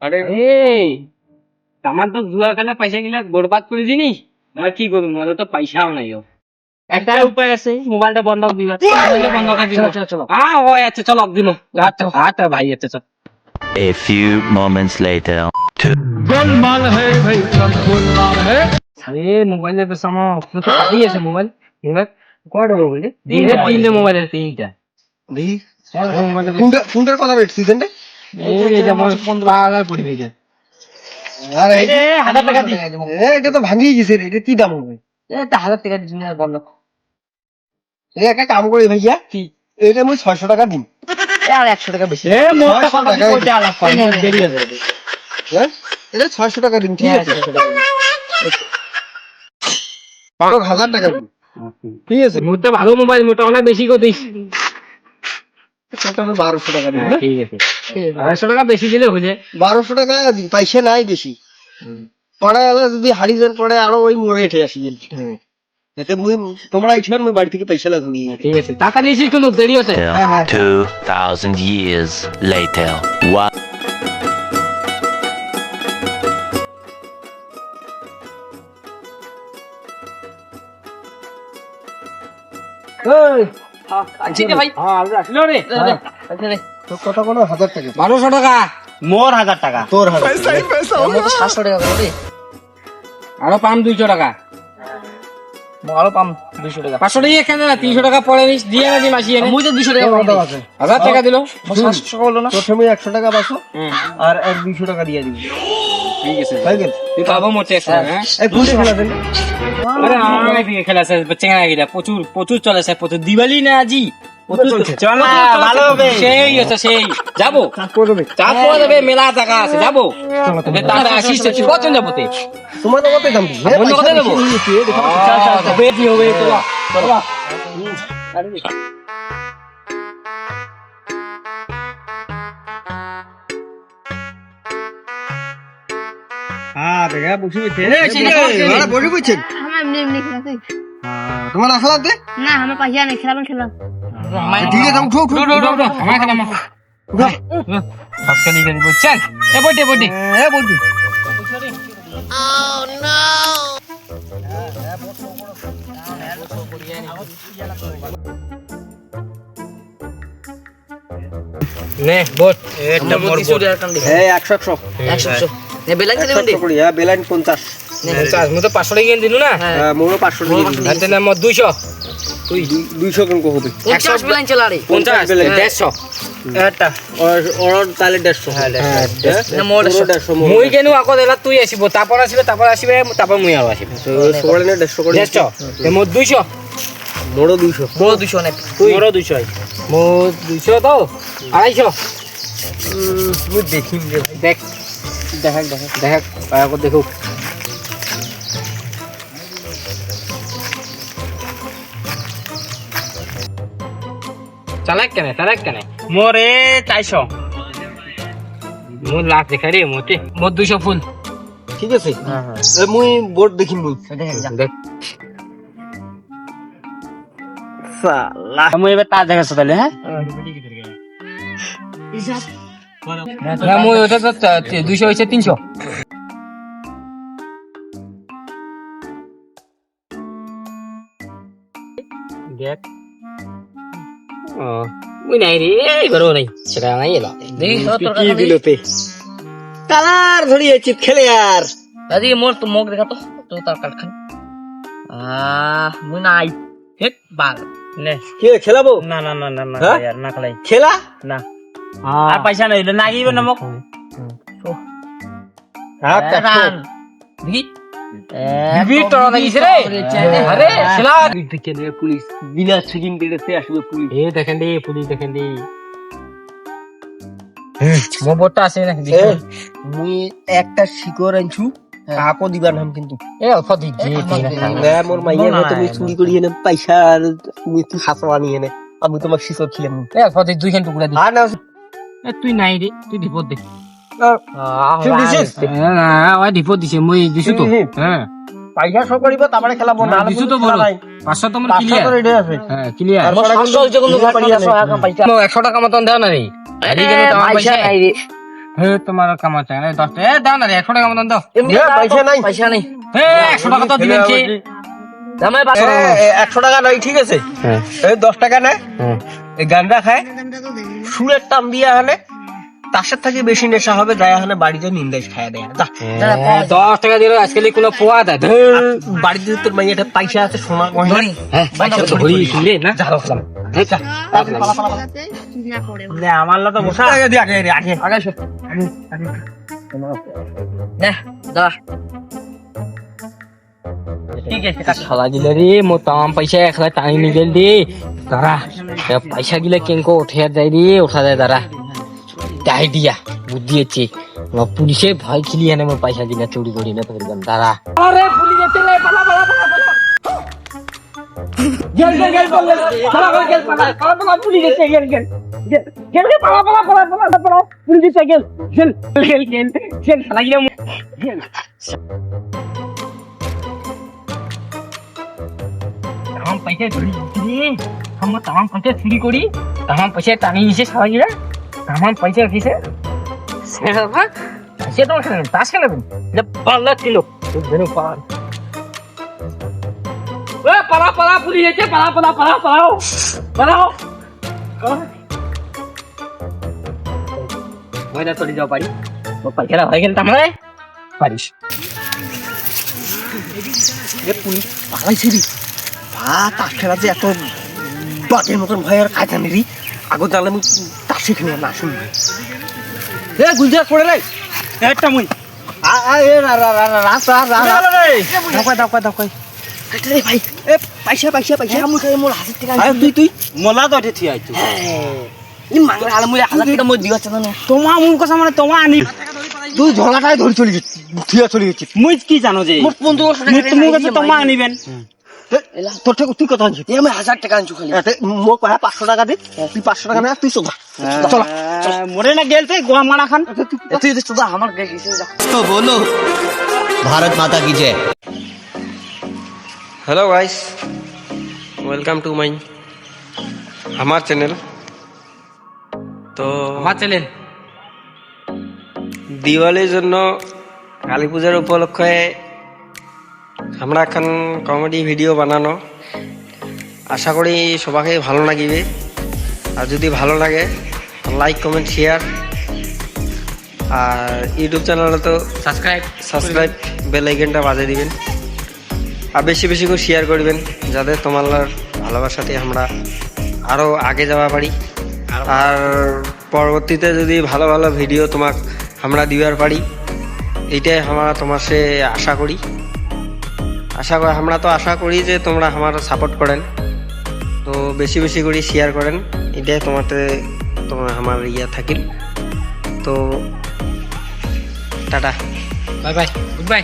আরে এই আমার তো জুয়া খেলা পয়সা গিলা বরবাদ করে দিনি। আর কি করবো, আমার তো পয়সাও নাই। একটা উপায় আছে, মোবাইলটা বন্ধ করে দিবা। মোবাইলটা বন্ধ করে দিবা। চলো ও আচ্ছা চলো দিন। আচ্ছা আচ্ছা ভাই আচ্ছা চল। A few moments later. Golmaal है भाई सब गोलमाल है। আরে মোবাইলে তো সামা তো কাটি আছে মোবাইল। এবার কয়টা মোবাইল? তিনটে মোবাইল আছে তিনটা। দেখি কোনটার কথা বলছিস রে? এই যে আমার 15,000 পড়ে গেছে। আরে এই 1000 টাকা দি। এটা তো ভাঙিয়ে গেছে রে, এটা কি দাম হবে? এটা 1000 টাকা দিন আর বন্ধ। এই একটা কাম করি ভাইয়া, কি এটা আমি 600 টাকা দিন। আর 100 টাকা বেশি। এ মোটা কথা কইতে আলাপ কর। দেরি হয়ে যাবে। হ্যাঁ এটা 600 টাকা দিন, ঠিক আছে? 1000 টাকা দিন, ঠিক আছে? মোটা ভালো মোবাইল, মোটা অনেক বেশি করে দিস। সেটা আমি 1200 টাকা দিন। ঠিক আছে। 250 টাকা বেশি দিলে হয়ে যায়। 1200 টাকা দিন, পয়সা নাই বেশি। পরে যদি হারিয়ে যান পরে আরো ওই মোড়ে উঠে আসি। এতে মুই তোমরা ইচ্ছা মুই বাড়ি থেকে পয়সা লাগনি। ঠিক আছে, টাকা দিয়েছিস কিন্তু দেরি হচ্ছে। 2000 years later. What? এই আছি রে ভাই। হ্যাঁ আসলো রে। তোর কথা কোনো 1000 টাকা, 1200 টাকা। মোর 1000 টাকা। তোর 1000 টাকা। আমার তো 700 টাকা করে। আরো পাম 200 টাকা। আরো পাম 200 টাকা। 500 টাকা এখানে না, 300 টাকা পরে নিস দিয়ে না দি মাসি এনে। মুই তো 200 টাকা দাও আছে। 1000 টাকা দিলো। 700 টাকা হলো না। প্রথমে 100 টাকা বাসো আর 200 টাকা দিয়ে দিবি। ঠিক আছে। হয়ে গেল? তুই পাবো মোর 100 টাকা। এই কোন খেলা দেন? আরে আমার দিকে খেলা আছে, চেঙ্গা গিলা প্রচুর প্রচুর চলে আছে, প্রচুর দিওয়ালি না আজি। চল না ভালো হবে। সেই আছে সেই। যাবো। চাপ করবে। চাপ করে দেবে, মেলা টাকা আছে, যাবো। তাহলে আসিস কত যাবো তে? তোমার তো কত দাম? অন্য কথা দেবো। বেশি হবে তোরা। হ্যাঁ দেখা বসে বসে। বসে বসেছেন? আমার এমনি এমনি খেলাতে তোমার আসা লাগবে? না আমার পাশে নেই খেলাবেন খেলা ঠিক আছে উঠো উঠো আমার খেলা মা। উঠো। সবকে নিয়ে যাবি বুঝছেন? এ বটে বটে। হ্যাঁ বলছি। নে বট। এটা মোর বট। এই 100 100 নে বেলাইন দিলে বন্ধু করি হ্যাঁ বেলাইন 50। 50 মু তো 500 টাকা দিনু না। হ্যাঁ মোরও 500 টাকা দিন। আতে না মো 200। তুই 200 কোন কো হবে? 50 বেলাইন চলা রে 50 150। এটা ওর তাহলে 150। হ্যাঁ না মোর 150 মুই কেন আকো দেলা তুই আসিব, তারপর আসিবে তারপর মুই আর আসিব। সবাই না 150 করে 150 এ মো 200। মোরও 200। মোর 200 নে তুই মোরও 200। মো 200 তো 250। মুই দেখিম রে ভাই। দেখ দেখ পায়া দেখো। চালাক কেন মোরে 400। মোর লাখ দেখা রে মোতে মোর 200 ফুল। ঠিক আছে মুই বোর্ড দেখিম মুই। দেখ সালা আমি এবার তা দেখাচ্ছ তাহলে। হ্যাঁ না মই ওটা তো 200 হইছে 300। দেখ ও ওই নাই রে, এই ঘরও নাই, সেটা নাই এলো। দেখি তোর কি কাছে দিল তে? কালার ধরিয়েছি খেলে আর দাদি মোর তো মুখ দেখা তো তার কাটখান মুই নাই হেট বাল নে কি খেলাবো? না না না না না হ্যাঁ? यार না খেলাই খেলা না। আর পয়সা নাই না গিব না মোক। হ্যাঁ রান দেখি বিবি তো লাগিছে রে। আরে খেলা দেখে রে পুলিশ বিনা সেকেন্ড ডেটে আসবে পুলিশ। এ দেখেন দি পুলিশ দেখেন দি মো বটটা আছে না মুই একটা শিকড় আনছু কাকো দিবার নাম কিন্তু এ অল্প দি মোর মাইয়া না তুমি চুরি করি এনে পয়সা আর তুমি তুই হাসো আনিয়ে নে আমি তোমার শিকড় খিলাম। এ অল্প দি 2 খান টুকরা দি। আর না এ তুই নাই রে, তুই বিপদ দে। তুই দিছিস? না ওই বিপদ দিছে, মই দিছু তো। হ্যাঁ পয়সা শো করিব তারপরে খেলাবো না দিছু তো বড় 500 তো মোর ক্লিয়ার। রেডি আছে। হ্যাঁ ক্লিয়ার। আর 500 হইছে কোন পারি আছে এখন পয়সা 100 টাকা মতন দাও না রে। আরে কেন তোমার পয়সা নাই রে হে তোমার কামা চাই 10 টাকা দাও না রে 100 টাকা মতন দাও এমনি পয়সা নাই। পয়সা নেই হে 100 টাকা তো দিবেন কি জামাই 100 টাকা নাই, ঠিক আছে, এই 10 টাকা নেয়, এই গান্দা খায়, সুরের টান দিয়ে আনে, তার সাথে থেকে বেশি নেশা হবে, যাই আনে বাড়িতে নিন্দাইশ খায় দেয়। যা, 10 টাকা দিলে আজকাল কোনো পোয়া দেয় বাড়িতে তোর মাইয়াটা পয়সা আছে, সোনা গয়না, হ্যাঁ পয়সা তো ধরি শুনলে না যা রাখলাম আমার লতা বসা আগে দি আগে আগে আগে এসো। না দা ঠিক আছে শালা গিলা রে মো তাম পয়সা একলা টানি নিগেল দে দাঁড়া পয়সা গিলা কেঙ্কো উঠে যায় রে উঠা যায় দাঁড়া আইডিয়া বুদ্ধি আছে পুলিশে ভয় খিলি এনে মো পয়সা গিলা চুরি করি না ধরলাম দাঁড়া আরে পুলিশ চলে পালা পালা পালা পালা গেল গেল গেল পালা পালা গেল পালা পালা পালা পুলিশ এসে গেল গেল গেল গেল পালা পালা পালা পালা পালা পুলিশ এসে গেল গেল গেল গেল গেল শালা গিলা গেল हम पैसे हम तमाम पैसे चुरी करी तमाम पैसे टानी से सारा गिरा तमाम पैसे किसे पैसे तो ताश खेले जब 15 किलो दोनों पार ए पला पला पुलिस है पला पला पला पलाओ पलाओ वही ना चली जाओ पारी वो पैसा हो गया तमारे पारिश এ পুলিশ পালাইছে রে, তাস খেলা যে এত বাটের মতন ভয় আর খাই জানি রে, আগত জানলে আমি তাসে খেলে না শুনবি। এ গুলজার পড়ে রে একটা মুই ভাই, এ পয়সা পয়সা পয়সা মুই খাই মোর হাজার টাকা তুই তুই मोला तो थी आई तू ই মাংলা আলে মুই 1000 টাকা মই দিবা চানা তোমা মুখ কথা মানে তোমা আনি তুই ঝগড়াটাই ধরে চলে গেছিস, থিয়া চলে গেছিস। মুই কি জানো যে মোর 1500 টাকা মুখ কাছে তোমা আনিবেন তোর থেকে তুই কথা আনছিস, আমি 1000 টাকা আনছু খালি, মোক 500 টাকা দে, তুই 500 টাকা না তুই চল চল মোরে না গেলতে গোয়া মারা খান তুই চল আমার গেছে যা। तो बोलो भारत माता की जय। Hello guys, welcome to my আমার চ্যানেল। তো আমার চলেন দিওয়ালির জন্য কালী পূজার উপলক্ষে আমরা এখন কমেডি ভিডিও বানানো, আশা করি সবাইকে ভালো লাগিবে, আর যদি ভালো লাগে লাইক কমেন্ট শেয়ার, আর ইউটিউব চ্যানেলে তো সাবস্ক্রাইব বেল আইকনটা বাজিয়ে দিবেন, আর বেশি বেশি করে শেয়ার করবেন, যাতে তোমার ভালোবাসাতে আমরা আরও আগে যাওয়া পারি, আর পরবর্তীতে যদি ভালো ভালো ভিডিও তোমাক আমরা দিবার পারি, এইটাই আমরা তোমার সে আশা করি। আমরা তো আশা করি যে তোমরা আমার সাপোর্ট করেন, তো বেশি বেশি করে শেয়ার করেন, এটাই তোমার আমার ইয়া থাকিল। তো tata, bye bye good bye.